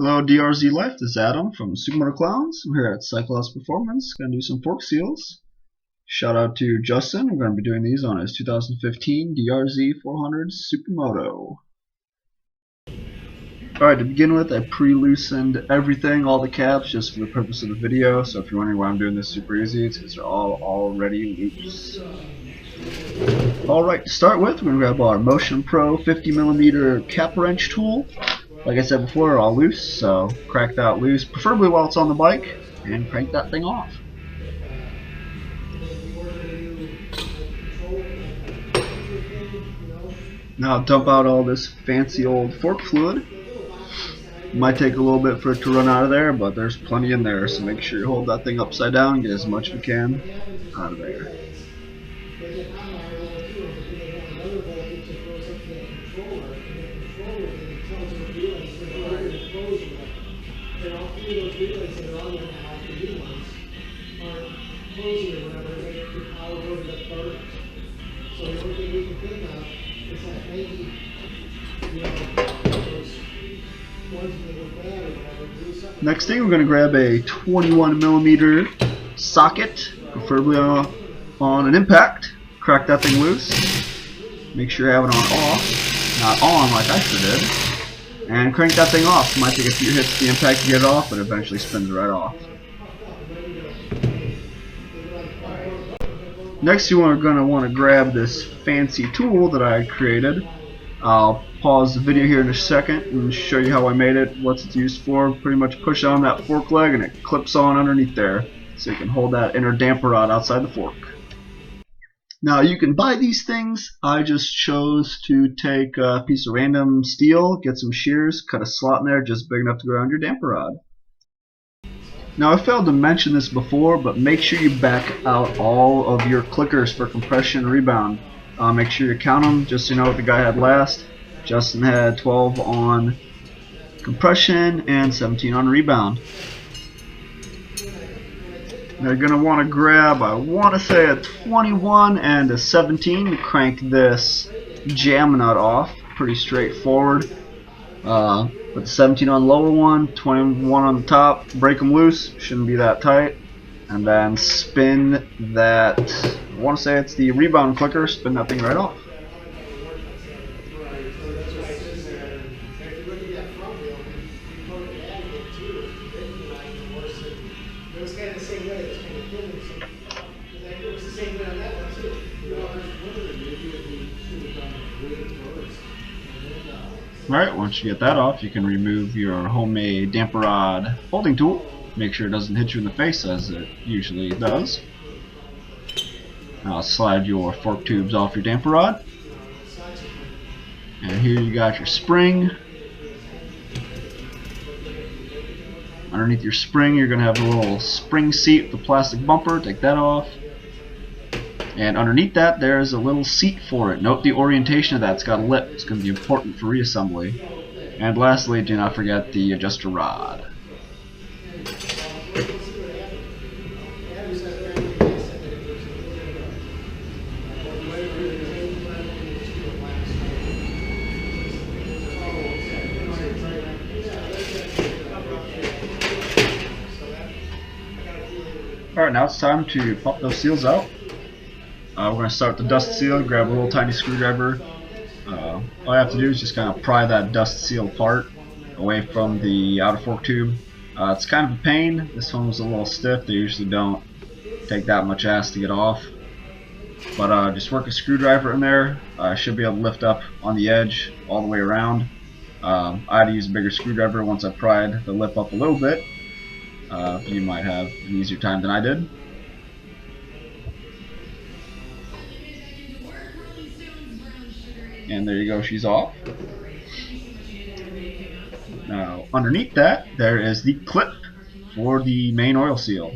Hello DRZ Life, this is Adam from Supermoto Clowns. I'm here at Cyclops Performance, going to do some fork seals. Shout out to Justin, we're going to be doing these on his 2015 Drz400 Supermoto. Alright, to begin with, I pre-loosened everything, all the caps, just for the purpose of the video. So if you're wondering why I'm doing this super easy, it's because they're all already loose. Alright, to start with, we're going to grab our Motion Pro 50mm cap wrench tool. Like I said before, they're all loose, so crack that loose, preferably while it's on the bike, and crank that thing off. Now dump out all this fancy old fork fluid. Might take a little bit for it to run out of there, but there's plenty in there, so make sure you hold that thing upside down and get as much as you can out of there. And all three of those relays that are on there now, the new ones, aren't closing or whatever, the power goes to that burner. So the only thing we can think of is that maybe, those ones that go bad or whatever, do something. Next thing, we're going to grab a 21mm socket, preferably on an impact. Crack that thing loose. Make sure you have it on off, not on like I sure did. And crank that thing off. It might take a few hits to the impact to get it off, but it eventually spins right off. Next, you are going to want to grab this fancy tool that I created. I'll pause the video here in a second and show you how I made it, what it's used for. Pretty much push on that fork leg and it clips on underneath there, so you can hold that inner damper rod outside the fork. Now you can buy these things. I just chose to take a piece of random steel, get some shears, cut a slot in there just big enough to go around your damper rod. Now I failed to mention this before, but make sure you back out all of your clickers for compression and rebound. Make sure you count them just so you know what the guy had last. Justin had 12 on compression and 17 on rebound. Now you're going to want to grab, I want to say, a 21 and a 17 to crank this jam nut off. Pretty straightforward. Put the 17 on the lower one, 21 on the top, break them loose, shouldn't be that tight. And then spin that, I want to say it's the rebound clicker, spin that thing right off. It was kind of the same way. It was kind of killing some. It was the same way on that one too. Alright, once you get that off, you can remove your homemade damper rod holding tool. Make sure it doesn't hit you in the face as it usually does. Now slide your fork tubes off your damper rod. And here you got your spring. Underneath your spring, you're going to have a little spring seat with a plastic bumper. Take that off. And underneath that, there's a little seat for it. Note the orientation of that. It's got a lip. It's going to be important for reassembly. And lastly, do not forget the adjuster rod. Alright, now it's time to pop those seals out. We're going to start with the dust seal. Grab a little tiny screwdriver. All I have to do is just kind of pry that dust seal apart away from the outer fork tube. It's kind of a pain. This one was a little stiff. They usually don't take that much ass to get off. But just work a screwdriver in there. I should be able to lift up on the edge all the way around. I had to use a bigger screwdriver once I pried the lip up a little bit. You might have an easier time than I did. And there you go, she's off. Now underneath that, there is the clip for the main oil seal.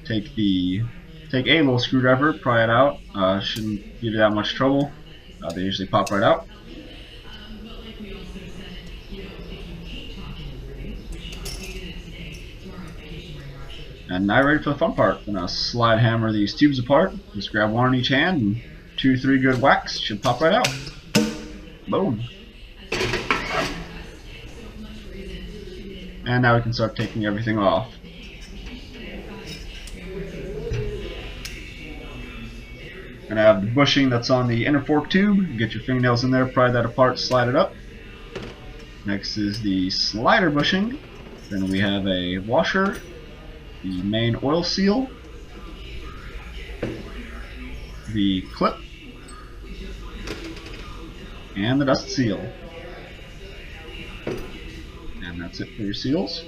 Take a little screwdriver, pry it out. Shouldn't give you that much trouble. They usually pop right out. And now ready for the fun part. I'm going to slide hammer these tubes apart. Just grab one in each hand and 2-3 good whacks should pop right out. Boom. And now we can start taking everything off. And I have the bushing that's on the inner fork tube. Get your fingernails in there, pry that apart, slide it up. Next is the slider bushing. Then we have a washer, the main oil seal, the clip, and the dust seal. And that's it for your seals.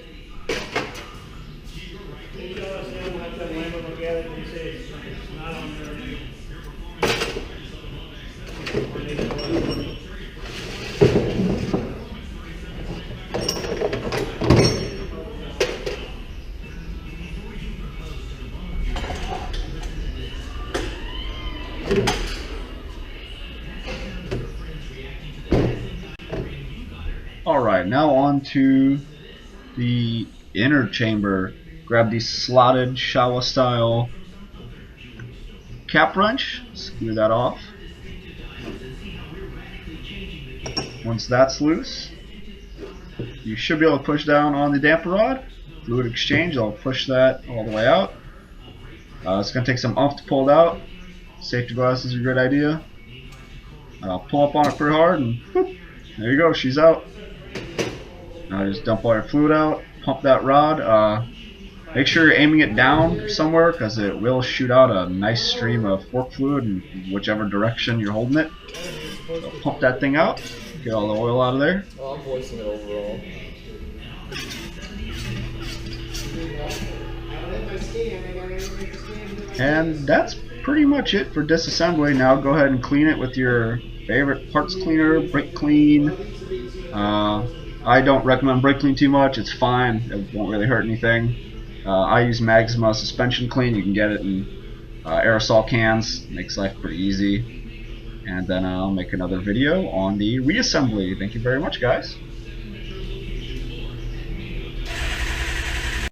Alright, now on to the inner chamber. Grab the slotted Showa style cap wrench, screw that off. Once that's loose, you should be able to push down on the damper rod. Fluid exchange, I'll push that all the way out. It's going to take some oomph to pull it out. Safety glasses are a good idea. Pull up on it pretty hard and whoop, there you go, she's out. Now just dump all your fluid out, pump that rod. Make sure you're aiming it down somewhere because it will shoot out a nice stream of fork fluid in whichever direction you're holding it. So pump that thing out, get all the oil out of there. Oh, I'm voicing it overall. And that's pretty much it for disassembly. Now go ahead and clean it with your favorite parts cleaner, brake clean. I don't recommend brake clean too much, it's fine, it won't really hurt anything. I use Maxima suspension clean, you can get it in aerosol cans, makes life pretty easy. And then I'll make another video on the reassembly. Thank you very much, guys.